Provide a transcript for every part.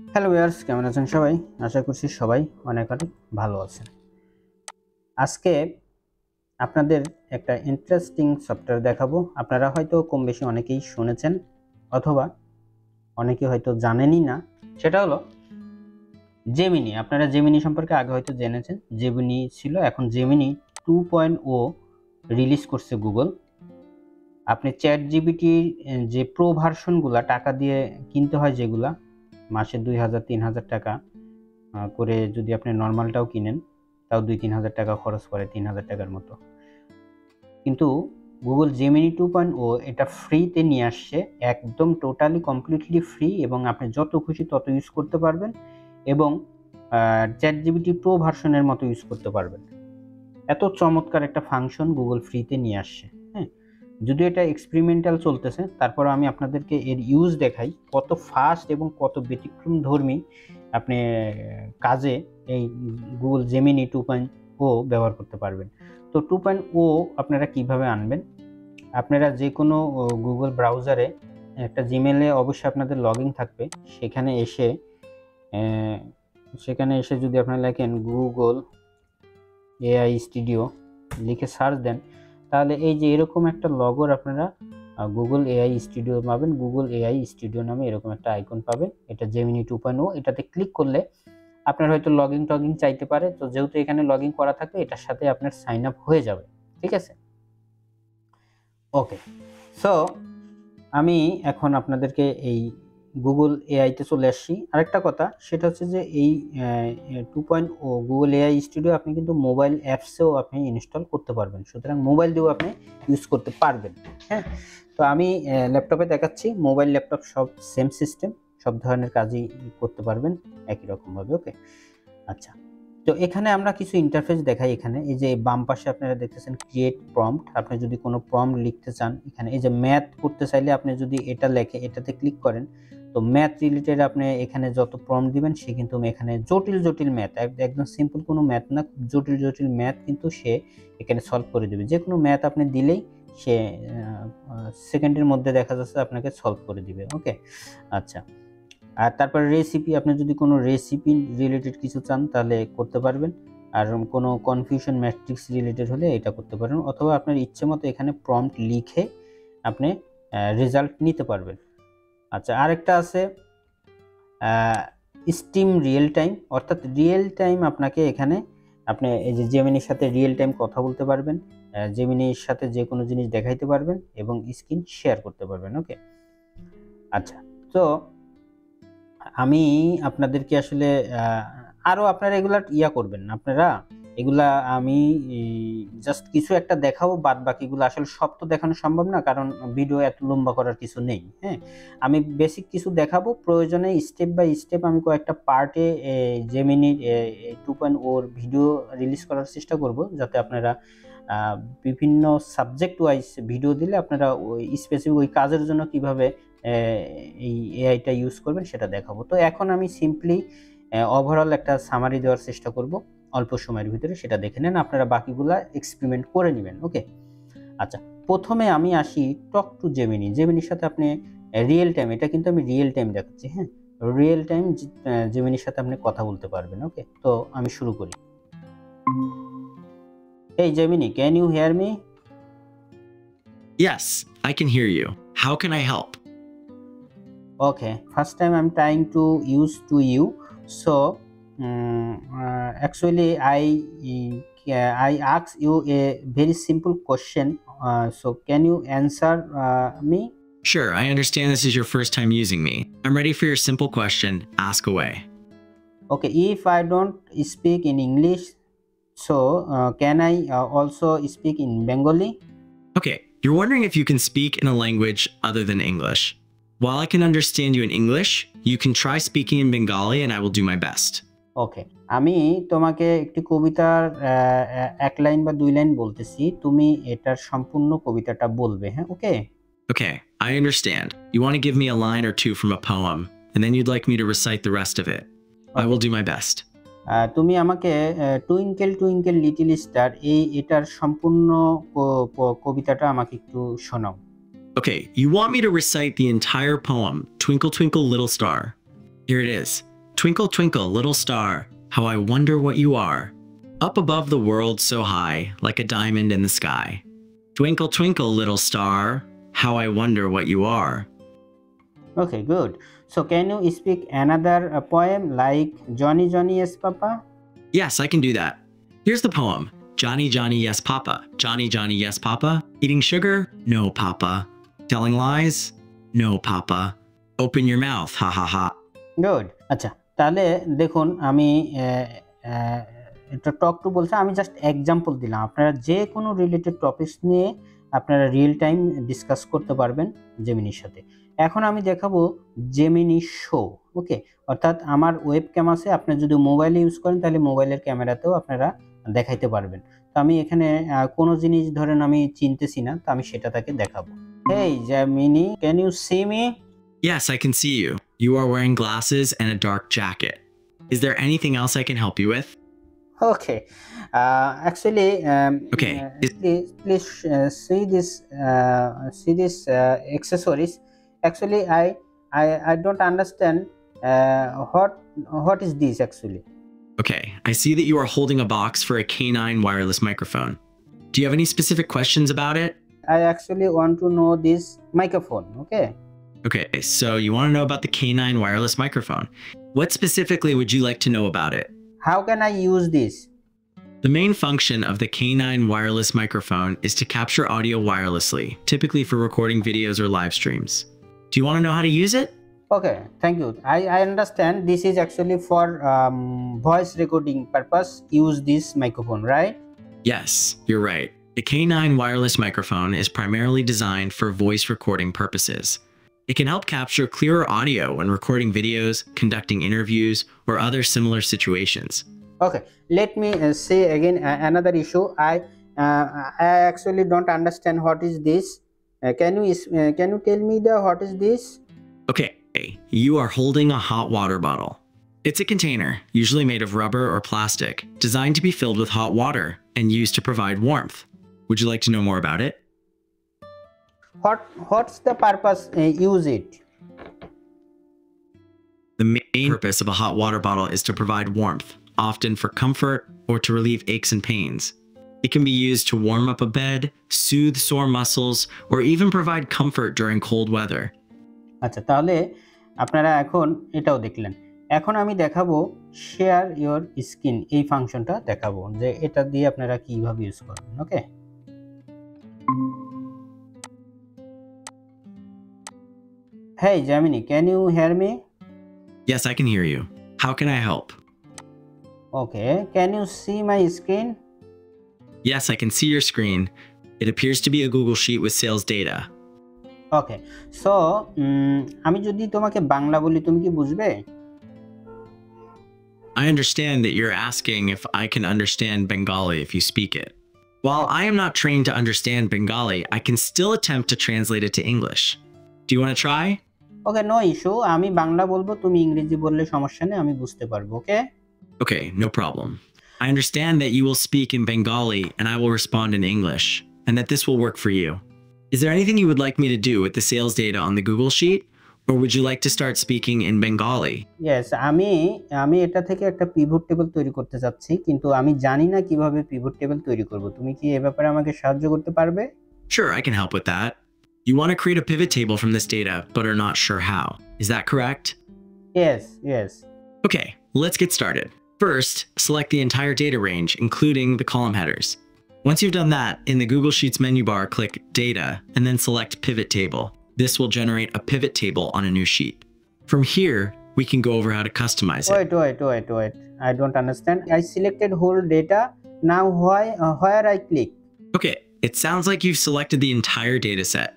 Hello viewers, কেমন আছেন সবাই? আশা করছি সবাই অনেক ভালো আছেন। আজকে আপনাদের একটা ইন্টারেস্টিং সফটওয়্যার দেখাবো। আপনারা হয়তো কম বেশি অনেকেই শুনেছেন অথবা অনেকে হয়তো জানেনই না। সেটা হলো জেমিনি। আপনারা জেমিনি সম্পর্কে আগে হয়তো জেনেছেন। জেমিনি ছিল, এখন জেমিনি 2.0 রিলিজ করছে গুগল। আপনি চ্যাটজিপিটির যে প্রো ভার্সনগুলা টাকা দিয়ে কিনতে হয়, যেগুলা মাসে 2000-3000 টাকা করে যদি আপনি নর্মালটাও কিনেন, তাও 2-3000 টাকা খরচ করে, 3000 টাকার মতো। কিন্তু গুগল জেমিনি 2.0 এটা ফ্রিতে নিয়ে আসছে, একদম টোটালি কমপ্লিটলি ফ্রি, এবং আপনি যত খুশি তত ইউজ করতে পারবেন এবং চ্যাটজিপিটি প্রো ভার্সনের মতো ইউজ করতে পারবেন। এত চমৎকার একটা ফাংশন গুগল ফ্রিতে নিয়ে আসছে। হ্যাঁ, যদিও এটা এক্সপেরিমেন্টাল চলতেছে, তারপর আমি আপনাদেরকে এর ইউজ দেখাই কত ফাস্ট এবং কত ব্যতিক্রমধর্মী আপনি কাজে এই গুগল জেমিনি 2.0 ব্যবহার করতে পারবেন। তো 2.0 আপনারা কিভাবে আনবেন? আপনারা যে কোনো গুগল ব্রাউজারে একটা জিমেলে অবশ্যই আপনাদের লগইন থাকবে। সেখানে এসে যদি আপনারা লেখেন গুগল এআই স্টুডিও লিখে সার্চ দেন, তাহলে এই যে এরকম একটা লগোর আপনারা গুগল এআই স্টুডিও পাবেন। গুগল এআই স্টুডিও নামে এরকম একটা আইকন পাবেন। এটা জেমিনি 2.0। এটাতে ক্লিক করলে আপনার হয়তো লগইন টগিন চাইতে পারে, তো যেহেতু এখানে লগইন করা থাকবে, এটার সাথে আপনার সাইন আপ হয়ে যাবে। ঠিক আছে, ওকে। সো আমি এখন আপনাদেরকে এই গুগল এআইতে চলে আসছি। আরেকটা কথা, সেটা হচ্ছে যে এই 2.0 গুগল এআই স্টুডিও আপনি কিন্তু মোবাইল অ্যাপসেও আপনি ইনস্টল করতে পারবেন, সুতরাং মোবাইল দিয়েও আপনি ইউজ করতে পারবেন। হ্যাঁ, তো আমি ল্যাপটপে দেখাচ্ছি। মোবাইল ল্যাপটপ সব সেম সিস্টেম, সব ধরনের কাজই করতে পারবেন একই রকমভাবে। ওকে, আচ্ছা। তো এখানে আমরা কিছু ইন্টারফেস দেখাই। এখানে এই যে বাম পাশে আপনারা দেখতেছেন ক্রিয়েট প্রম্পট। আপনি যদি কোনো প্রম্পট লিখতে চান, এখানে এই যে ম্যাথ করতে চাইলে আপনি যদি এটা লেখে এটাতে ক্লিক করেন, তো ম্যাথ রিলেটেড আপনি এখানে যত প্রম্পট দিবেন, সে কিন্তু এখানে জটিল জটিল ম্যাথ, একদম সিম্পল কোনো ম্যাথ না, জটিল জটিল ম্যাথ কিন্তু সে এখানে সলভ করে দেবে। যে কোনো ম্যাথ আপনি দিলেই সে সেকেন্ডের মধ্যে দেখা যাচ্ছে আপনাকে সলভ করে দিবে। ওকে, আচ্ছা। আর তারপর রেসিপি, আপনি যদি কোনো রেসিপি রিলেটেড কিছু চান তাহলে করতে পারবেন। আর কোনো কনফিউশন ম্যাট্রিক্স রিলেটেড হলে এটা করতে পারেন, অথবা আপনার ইচ্ছে মতো এখানে প্রম্পট লিখে আপনি রেজাল্ট নিতে পারবেন। আচ্ছা, আরেকটা আছে স্টিম রিয়েল টাইম, অর্থাৎ রিয়েল টাইম আপনাকে এখানে আপনি এই যে জেমিনির সাথে রিয়েল টাইম কথা বলতে পারবেন, জেমিনির সাথে যে কোনো জিনিস দেখাইতে পারবেন এবং স্ক্রিন শেয়ার করতে পারবেন। ওকে, আচ্ছা। তো আমি আপনাদেরকে আসলে আরো আপনারা এগুলা করবেন না, আপনারা এগুলা আমি জাস্ট কিছু একটা দেখাবো, বাদ বাকিগুলো আসলে সব তো দেখানো সম্ভব না, কারণ ভিডিও এত লম্বা করার কিছু নেই। হ্যাঁ, আমি বেসিক কিছু দেখাবো, প্রয়োজনে স্টেপ বাই স্টেপ আমি কয়েকটা পার্টে জেমিনির 2.0 ভিডিও রিলিজ করার চেষ্টা করব, যাতে আপনারা বিভিন্ন সাবজেক্ট ওয়াইজ ভিডিও দিলে আপনারা ওই স্পেসিফিক ওই কাজের জন্য কিভাবে এই এআইটা ইউজ করবেন সেটা দেখাবো। তো এখন আমি সিম্পলি ওভারঅল একটা সামারি দেওয়ার চেষ্টা করব অল্প সময়ের ভিতরে, সেটা দেখে নেন, আপনারা বাকিগুলা এক্সপেরিমেন্ট করে নেবেন। ওকে, আচ্ছা। প্রথমে আমি আসি টক টু জেমিনি। জেমিনির সাথে আপনি রিয়েল টাইম, এটা কিন্তু আমি রিয়েল টাইম দেখাচ্ছি। হ্যাঁ, রিয়েল টাইম জেমিনির সাথে আপনি কথা বলতে পারবেন। ওকে, তো আমি শুরু করি। Hey Gemini, can you hear me? Yes, I can hear you. How can I help? Okay, first time I'm trying to use to you, so actually I ask you a very simple question, so can you answer me? Sure, I understand this is your first time using me. I'm ready for your simple question. Ask away. Okay, if I don't speak in English, so can I also speak in Bengali? Okay, you're wondering if you can speak in a language other than English. While I can understand you in English, you can try speaking in Bengali and I will do my best. ওকে, আমি তোমাকে একটি কবিতার এক line বা দুই line বলতেছি, তুমি এটার সম্পূর্ণ কবিতাটা বলবে। হ্যাঁ, ওকে? Okay, I understand. You want to give me a line or two from a poem, and then you'd like me to recite the rest of it. I will do my best. তুমি আমাকে twinkle twinkle little star এটার সম্পূর্ণ কবিতাটা আমাকে একটু শোনাও। Okay, you want me to recite the entire poem, Twinkle Twinkle Little Star. Here it is. Twinkle, twinkle, little star, how I wonder what you are. Up above the world so high, like a diamond in the sky. Twinkle, twinkle, little star, how I wonder what you are. Okay, good. So can you speak another poem like Johnny, Johnny, yes, Papa? Yes, I can do that. Here's the poem. Johnny, Johnny, yes, Papa. Johnny, Johnny, yes, Papa. Eating sugar? No, Papa. Telling lies? No, Papa. Open your mouth, ha ha ha. Good আচ্ছা তাহলে দেখুন আমি এটা talk to বলছে আমি just example দিলাম আপনারা যে কোনো রিলেটেড টপিকস নিয়ে আপনারা রিয়েল টাইম ডিসকাস করতে পারবেন জেমিনির সাথে এখন আমি দেখাবো জেমিনি শো ওকে অর্থাৎ আমার ওয়েব ক্যাম আছে আপনি যদি মোবাইলে ইউজ করেন তাহলে মোবাইলের ক্যামেরাতেও আপনারা দেখাইতে পারবেন তো আমি এখানে কোনো জিনিস ধরেন আমি চিনতেছি না তো আমি সেটা তাকে দেখাবো hey Gemini can you see me Yes, I can see you. You are wearing glasses and a dark jacket. Is there anything else I can help you with? Okay. Actually, Okay. Please see this accessories. Actually, I don't understand what is this actually. Okay, I see that you are holding a box for a K9 wireless microphone. Do you have any specific questions about it? I actually want to know this microphone. Okay. Okay, so you want to know about the K9 wireless microphone. What specifically would you like to know about it? How can I use this? The main function of the K9 wireless microphone is to capture audio wirelessly, typically for recording videos or live streams. Do you want to know how to use it? Okay, thank you. I understand this is actually for voice recording purpose. Use this microphone, right? Yes, you're right. The K9 wireless microphone is primarily designed for voice recording purposes. It can help capture clearer audio when recording videos, conducting interviews, or other similar situations. Okay, let me say again another issue. I actually don't understand what is this. Can you tell me what is this? Okay, you are holding a hot water bottle. It's a container, usually made of rubber or plastic, designed to be filled with hot water and used to provide warmth. Would you like to know more about it? What's the purpose? Use it. The main purpose of a hot water bottle is to provide warmth, often for comfort or to relieve aches and pains. It can be used to warm up a bed, soothe sore muscles, or even provide comfort during cold weather. আচ্ছা তাহলে আপনারা এখন এটাও দেখলেন এখন আমি দেখাবো share your screen এই ফাংশনটা দেখাবো যে এটা দিয়ে আপনারা কিভাবে ইউজ করবেন ওকে Hey Gemini, can you hear me? Yes, I can hear you. How can I help? Okay, can you see my screen? Yes, I can see your screen. It appears to be a Google Sheet with sales data. Okay, so আমি যদি তোমাকে বাংলা বলি তুমি কি বুঝবে? I understand that you're asking if I can understand Bengali if you speak it. While I am not trained to understand Bengali, I can still attempt to translate it to English. Do you want to try? Okay, no issue. আমি বাংলা বলবো তুমি ইংরেজি বললে সমস্যা নেই আমি বুঝতে পারবো okay? Okay, no problem. I understand that you will speak in Bengali and I will respond in English, and that this will work for you. Is there anything you would like me to do with the sales data on the Google Sheet, or would you like to start speaking in Bengali? Yes, আমি এটা থেকে একটা pivot table তৈরি করতে যাচ্ছি কিন্তু আমি জানি না কিভাবে পিভট টেবিল তৈরি করব তুমি কি এই ব্যাপারে আমাকে সাহায্য করতে পারবে? Sure, I can help with that. You want to create a pivot table from this data, but are not sure how. Is that correct? Yes. Okay, let's get started. First, select the entire data range, including the column headers. Once you've done that, in the Google Sheets menu bar, click Data, and then select Pivot Table. This will generate a pivot table on a new sheet. From here, we can go over how to customize it. Wait. I don't understand. I selected whole data. Now where I click? Okay, it sounds like you've selected the entire data set.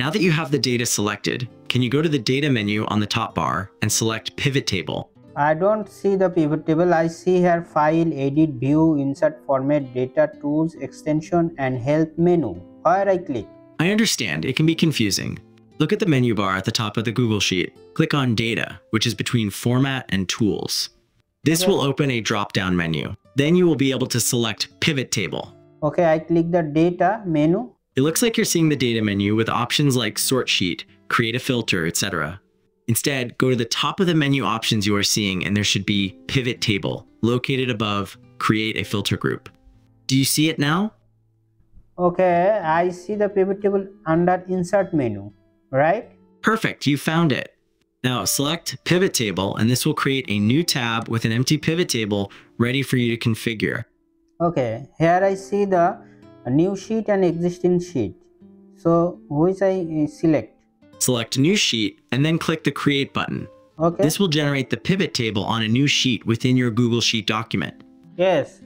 Now that you have the data selected, can you go to the Data menu on the top bar and select Pivot Table? I don't see the pivot table. I see here File, Edit, View, Insert, Format, Data, Tools, Extension, and Help menu. Where I click? I understand, it can be confusing. Look at the menu bar at the top of the Google Sheet. Click on Data, which is between Format and Tools. This will open a drop-down menu. Then you will be able to select Pivot Table. Okay, I click the Data menu. It looks like you're seeing the Data menu with options like Sort Sheet, Create a Filter, etc. Instead, go to the top of the menu options you are seeing and there should be Pivot Table located above Create a Filter Group. Do you see it now? Okay, I see the pivot table under Insert menu, right? Perfect, you found it. Now select Pivot Table and this will create a new tab with an empty pivot table ready for you to configure. Okay, here I see the new sheet and existing sheet. So which I select? Select New Sheet and then click the Create button. Okay. This will generate the pivot table on a new sheet within your Google Sheet document. Yes,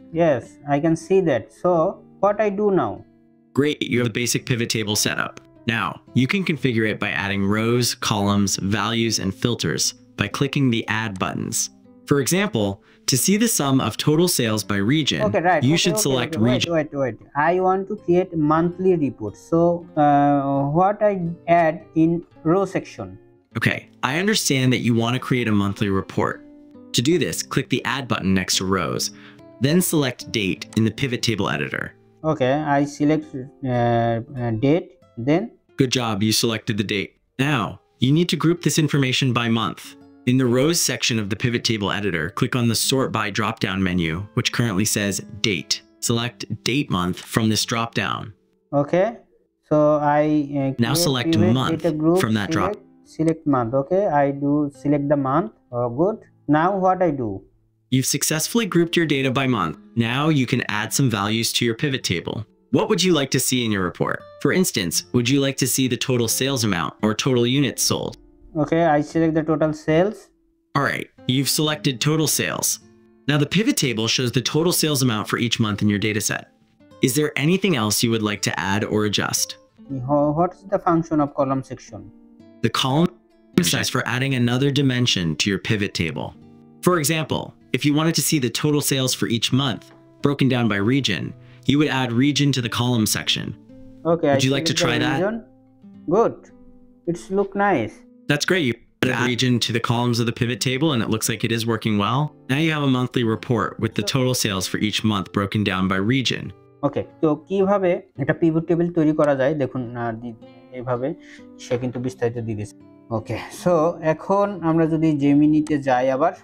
I can see that. So what I do now? Great, you have the basic pivot table set up. Now, you can configure it by adding rows, columns, values, and filters by clicking the Add buttons. For example, to see the sum of total sales by region, you should select region. Wait. I want to create monthly report. So what I add in row section? Okay, I understand that you want to create a monthly report. To do this, click the Add button next to rows, then select Date in the pivot table editor. Okay, I select date, then? Good job, you selected the date. Now, you need to group this information by month. In the Rows section of the pivot table editor, click on the Sort By drop-down menu, which currently says Date. Select Date Month from this drop-down. Okay, so I now select Month from that drop. Select month. Okay, I do select the month. Oh, good. Now what I do? You've successfully grouped your data by month. Now you can add some values to your pivot table. What would you like to see in your report? For instance, would you like to see the total sales amount or total units sold? Okay, I select the total sales. All right, you've selected total sales. Now the pivot table shows the total sales amount for each month in your dataset. Is there anything else you would like to add or adjust? What is the function of column section? The column is for adding another dimension to your pivot table. For example, if you wanted to see the total sales for each month, broken down by region, you would add region to the column section. Okay. Would you like to try that? Good. It's look nice. That's great. You add region to the columns of the pivot table and it looks like it is working well. Now you have a monthly report with the total sales for each month broken down by region. Okay, তো কিভাবে এটা pivot table তৈরি করা যায় দেখুন এইভাবে সে কিন্তু বিস্তারিত দিয়ে দিয়েছে। ওকে, সো এখন আমরা যদি জেমিনিতে যাই আবার,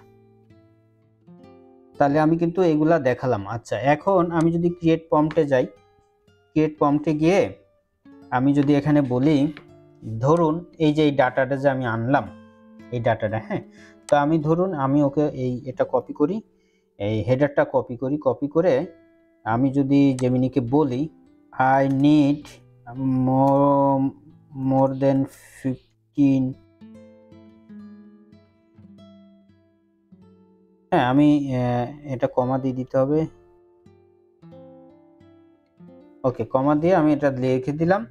তাহলে আমি কিন্তু এগুলা দেখালাম। আচ্ছা, এখন আমি যদি ক্রিয়েট প্রম্পটে যাই, ক্রিয়েট প্রম্পটে গিয়ে আমি যদি এখানে বলি ধরুন এই যে এই ডাটাটা যে আমি আনলাম, এই ডাটাটা, হ্যাঁ, তো আমি ধরুন আমি ওকে এটা কপি করি, এই হেডারটা কপি করে আমি যদি জেমিনিকে বলি আই নিড মোর দেন 15, হ্যাঁ, আমি এটা কমা দিয়ে দিতে হবে। ওকে, কমা দিয়ে আমি এটা লিখে দিলাম।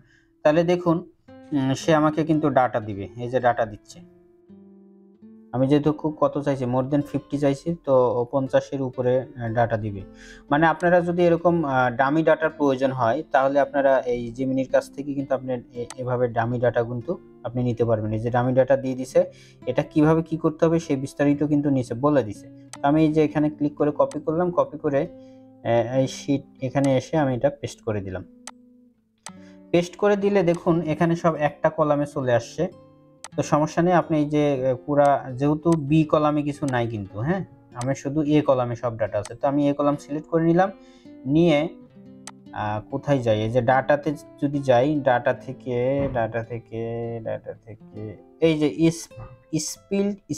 তাহলে দেখুন সে আমাকে কিন্তু ডাটা দিবে, এই যে ডাটা দিচ্ছে। আমি যেহেতু কত চাইছি, মোর দেন 50 চাইছি, তো 50-এর উপরে ডাটা দিবে। মানে আপনারা যদি এরকম ডামি ডাটার প্রয়োজন হয় তাহলে আপনারা এই জেমিনির কাছ থেকে কিন্তু আপনি এভাবে ডামি ডাটা কিন্তু আপনি নিতে পারবেন। এই যে ডামি ডাটা দিয়ে দিছে, এটা কিভাবে কি করতে হবে সেই বিস্তারিত কিন্তু নিচে বলে দিছে। আমি এই যে এখানে ক্লিক করে কপি করলাম, কপি করে এই শীট এখানে এসে আমি এটা পেস্ট করে দিলাম। পেস্ট করে দিলে দেখুন এখানে সব একটা কলামে চলে আসছে। তো সমস্যা নেই, আপনি এই যে পুরা যেহেতু বি কলামে কিছু নাই কিন্তু, হ্যাঁ, আমি শুধু এ কলামে সব ডাটা আছে। তো আমি এ কলাম সিলেক্ট করে নিলাম, নিয়ে কোথায় যাই, এই যে ডাটাতে যদি যাই, ডাটা থেকে এই যে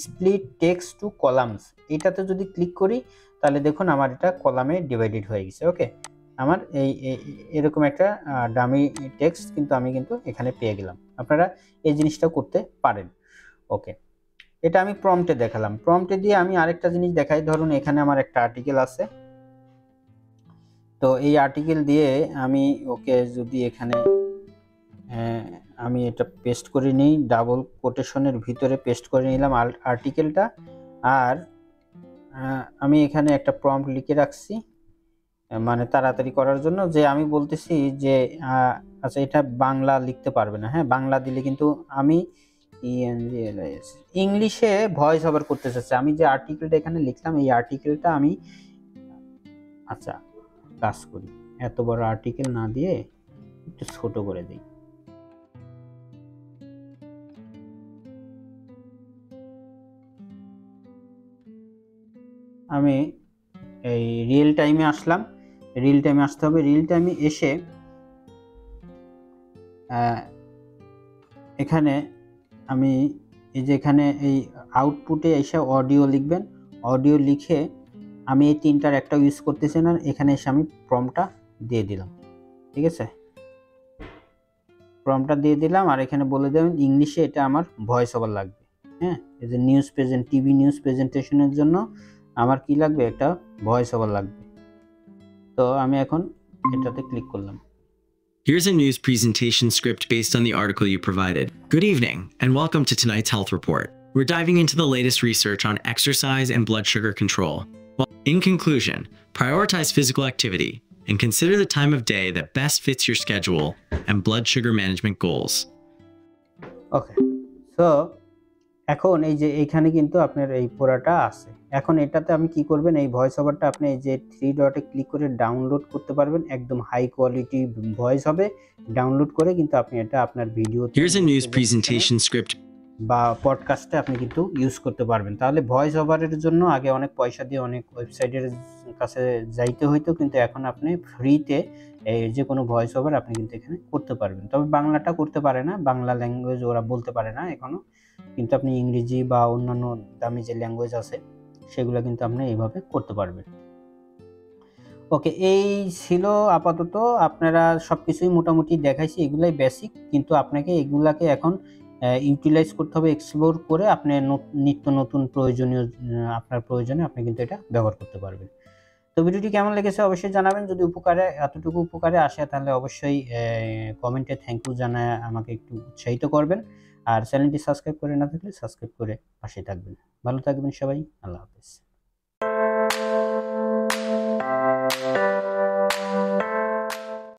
স্প্লিট টেক্সট টু কলামস, এটাতে যদি ক্লিক করি তাহলে দেখুন আমার এটা কলামে ডিভাইডেড হয়ে গেছে। ওকে, আমার এরকম একটা ডামি টেক্সট কিন্তু আমি কিন্তু এখানে পেয়ে গেলাম। আপনারা এই জিনিসটা করতে পারেন। ওকে, এটা আমি প্রম্পটে দেখালাম। প্রম্পটে দিয়ে আমি আরেকটা জিনিস দেখাই। ধরুন এখানে আমার একটা আর্টিকেল আছে, তো এই আর্টিকেল দিয়ে আমি ওকে যদি এখানে আমি এটা পেস্ট করে নিই, ডাবল কোটেশনের ভিতরে পেস্ট করে নিলাম আর্টিকেলটা, আর আমি এখানে একটা প্রম্পট লিখে রাখছি, মানে তাড়াতাড়ি করার জন্য, যে আমি বলতেছি যে আচ্ছা এটা বাংলা লিখতে পারবে না, হ্যাঁ, বাংলা দিলে কিন্তু আমি ইংলিশে ভয়েস ওভার করতে চাচ্ছি। আমি যে আর্টিকেলটা এখানে লিখলাম এই আর্টিকেলটা আমি, আচ্ছা কাজ করি, এত বড় আর্টিকেল না দিয়ে একটু ছোট করে দিই। আমি এই রিয়েল টাইমে আসলাম। রিয়েল টাইমে আসতে হবে। রিয়েল টাইমে এসে এখানে আমি এই যে এখানে এই আউটপুটে এসে অডিও লিখবেন। অডিও লিখে আমি এই তিনটার একটা ইউজ করতেছি না, এখানে এসে আমি প্রম্পটটা দিয়ে দিলাম। ঠিক আছে, প্রম্পটটা দিয়ে দিলাম আর এখানে বলে দেবেন ইংলিশে এটা আমার ভয়েস ওভার লাগবে। হ্যাঁ, এই যে টিভি নিউজ প্রেজেন্টেশনের জন্য আমার কি লাগবে, একটা ভয়েস ওভার লাগবে। তো আমি এখন এটাতে ক্লিক করলাম। Here's a news presentation script based on the article you provided. Good evening, and welcome to tonight's health report. We're diving into the latest research on exercise and blood sugar control. Well, in conclusion, prioritize physical activity and consider the time of day that best fits your schedule and blood sugar management goals. Okay, so এখন এই যে এখানে কিন্তু আপনার এই পুরাটা আছে। এখন এটাতে আমি কি করবেন, এই ভয়েস ওভারটা আপনি এই যে 3 ডটে ক্লিক করে ডাউনলোড করতে পারবেন। একদম হাই কোয়ালিটি ভয়েস হবে। ডাউনলোড করে কিন্তু আপনি এটা আপনার video Here's a news presentation script বা পডকাস্টে আপনি কিন্তু ইউজ করতে পারবেন। তাহলে ভয়েস ওভারের জন্য আগে অনেক পয়সা দিয়ে অনেক ওয়েবসাইটের কাছে যাইতে হইতো, কিন্তু এখন আপনি ফ্রিতে এই যে কোনো ভয়েস ওভার আপনি কিন্তু এখানে করতে পারবেন। তবে বাংলাটা করতে পারে না, বাংলা ল্যাঙ্গুয়েজ ওরা বলতে পারে না এখনো, কিন্তু আপনি ইংরেজি বা অন্যান্য দামি যে ল্যাঙ্গুয়েজ আছে সেগুলো কিন্তু আপনি এইভাবে করতে পারবেন। ওকে, এই ছিল আপাতত। আপনারা সবকিছুই মোটামুটি দেখাইছি, এগুলাই বেসিক, কিন্তু আপনাকে এগুলাকে এখন ইউটিলাইজ করতে হবে, এক্সপ্লোর করে আপনি নিত্য নতুন প্রয়োজনীয় আপনার প্রয়োজনে আপনি কিন্তু এটা ব্যবহার করতে পারবেন। তো ভিডিওটি কেমন লেগেছে অবশ্যই জানাবেন। যদি এতটুকু উপকারে আসে তাহলে অবশ্যই কমেন্টে থ্যাংক ইউ জানায় আমাকে একটু উৎসাহিত করবেন। আর চ্যানেলটি সাবস্ক্রাইব করে না থাকলে সাবস্ক্রাইব করে পাশে থাকবেন। ভালো থাকবেন সবাই, আল্লাহ হাফেজ।